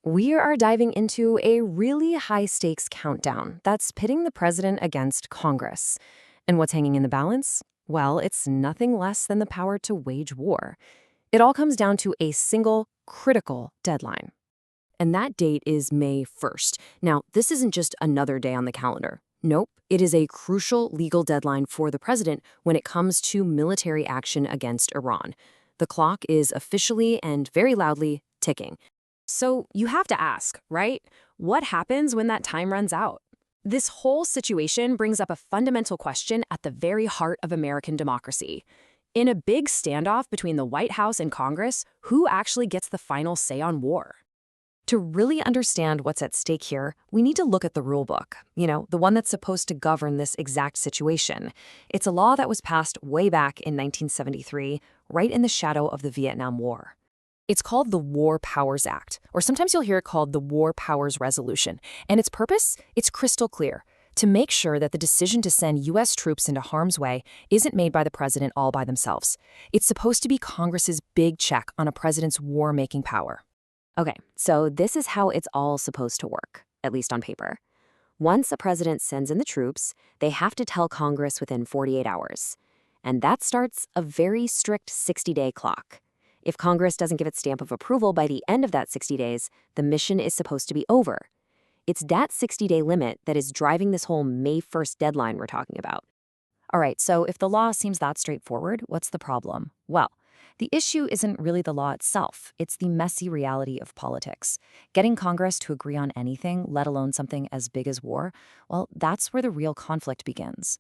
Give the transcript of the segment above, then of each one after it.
We are diving into a really high-stakes countdown that's pitting the president against Congress. And what's hanging in the balance? Well, it's nothing less than the power to wage war. It all comes down to a single, critical deadline. And that date is May 1st. Now, this isn't just another day on the calendar. Nope, it is a crucial legal deadline for the president when it comes to military action against Iran. The clock is officially and very loudly ticking. So you have to ask, right? What happens when that time runs out? This whole situation brings up a fundamental question at the very heart of American democracy. In a big standoff between the White House and Congress, who actually gets the final say on war? To really understand what's at stake here, we need to look at the rule book, the one that's supposed to govern this exact situation. It's a law that was passed way back in 1973, right in the shadow of the Vietnam War. It's called the War Powers Act, or sometimes you'll hear it called the War Powers Resolution. And its purpose? It's crystal clear: to make sure that the decision to send U.S. troops into harm's way isn't made by the president all by themselves. It's supposed to be Congress's big check on a president's war-making power. Okay, so this is how it's all supposed to work, at least on paper. Once a president sends in the troops, they have to tell Congress within 48 hours. And that starts a very strict 60-day clock. If Congress doesn't give its stamp of approval by the end of that 60 days, the mission is supposed to be over. It's that 60-day limit that is driving this whole May 1st deadline we're talking about. All right, so if the law seems that straightforward, what's the problem? Well, the issue isn't really the law itself. It's the messy reality of politics. Getting Congress to agree on anything, let alone something as big as war, well, that's where the real conflict begins.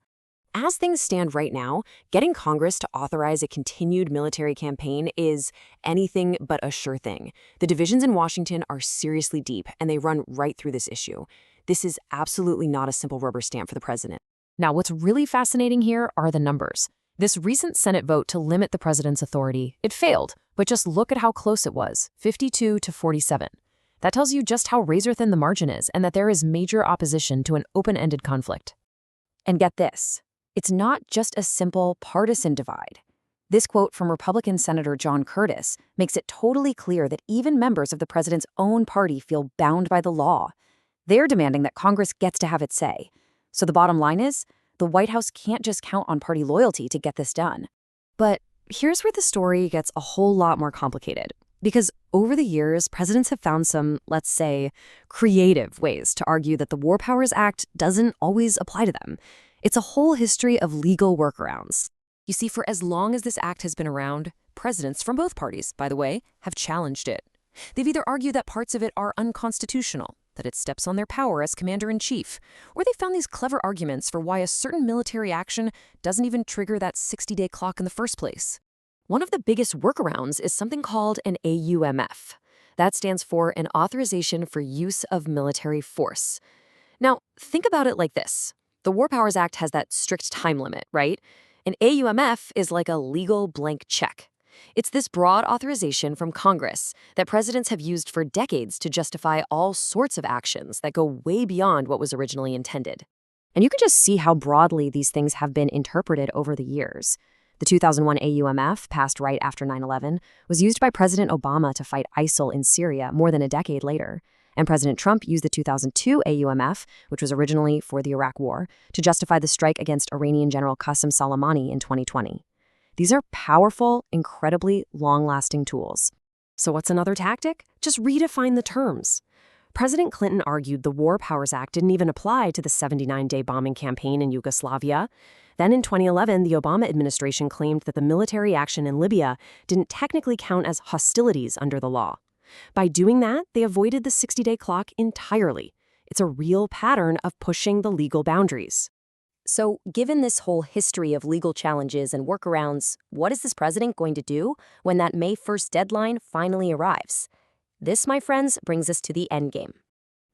As things stand right now, getting Congress to authorize a continued military campaign is anything but a sure thing. The divisions in Washington are seriously deep, and they run right through this issue. This is absolutely not a simple rubber stamp for the president. Now, what's really fascinating here are the numbers. This recent Senate vote to limit the president's authority, it failed, but just look at how close it was, 52 to 47. That tells you just how razor-thin the margin is and that there is major opposition to an open-ended conflict. And get this. It's not just a simple partisan divide. This quote from Republican Senator John Curtis makes it totally clear that even members of the president's own party feel bound by the law. They're demanding that Congress gets to have its say. So the bottom line is, the White House can't just count on party loyalty to get this done. But here's where the story gets a whole lot more complicated. Because over the years, presidents have found some, let's say, creative ways to argue that the War Powers Act doesn't always apply to them. It's a whole history of legal workarounds. You see, for as long as this act has been around, presidents from both parties, by the way, have challenged it. They've either argued that parts of it are unconstitutional, that it steps on their power as commander-in-chief, or they found these clever arguments for why a certain military action doesn't even trigger that 60-day clock in the first place. One of the biggest workarounds is something called an AUMF. That stands for an Authorization for Use of Military Force. Now, think about it like this. The War Powers Act has that strict time limit, right? An AUMF is like a legal blank check. It's this broad authorization from Congress that presidents have used for decades to justify all sorts of actions that go way beyond what was originally intended. And you can just see how broadly these things have been interpreted over the years. The 2001 AUMF, passed right after 9/11, was used by President Obama to fight ISIL in Syria more than a decade later. And President Trump used the 2002 AUMF, which was originally for the Iraq War, to justify the strike against Iranian General Qasem Soleimani in 2020. These are powerful, incredibly long-lasting tools. So what's another tactic? Just redefine the terms. President Clinton argued the War Powers Act didn't even apply to the 79-day bombing campaign in Yugoslavia. Then in 2011, the Obama administration claimed that the military action in Libya didn't technically count as hostilities under the law. By doing that, they avoided the 60-day clock entirely. It's a real pattern of pushing the legal boundaries. So, given this whole history of legal challenges and workarounds, what is this president going to do when that May 1st deadline finally arrives? This, my friends, brings us to the endgame.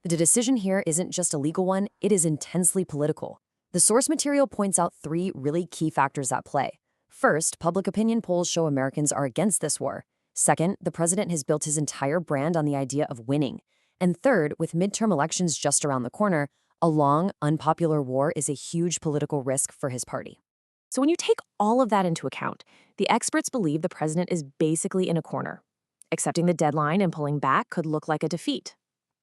The decision here isn't just a legal one, it is intensely political. The source material points out three really key factors at play. First, public opinion polls show Americans are against this war. Second, the president has built his entire brand on the idea of winning. And third, with midterm elections just around the corner, a long, unpopular war is a huge political risk for his party. So when you take all of that into account, the experts believe the president is basically in a corner. Accepting the deadline and pulling back could look like a defeat.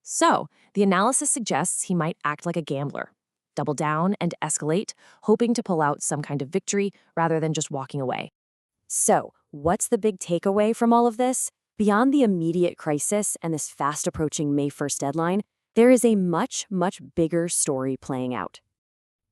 So, the analysis suggests he might act like a gambler, double down and escalate, hoping to pull out some kind of victory rather than just walking away. So, what's the big takeaway from all of this? Beyond the immediate crisis and this fast approaching May 1st deadline, there is a much, much bigger story playing out.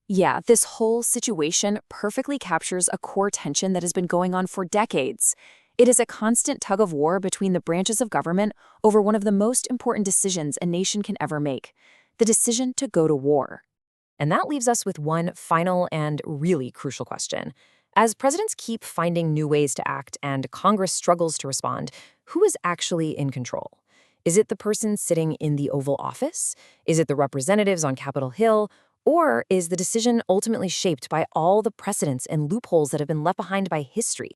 Yeah, this whole situation perfectly captures a core tension that has been going on for decades. It is a constant tug of war between the branches of government over one of the most important decisions a nation can ever make, the decision to go to war. And that leaves us with one final and really crucial question. As presidents keep finding new ways to act and Congress struggles to respond, who is actually in control? Is it the person sitting in the Oval Office? Is it the representatives on Capitol Hill? Or is the decision ultimately shaped by all the precedents and loopholes that have been left behind by history?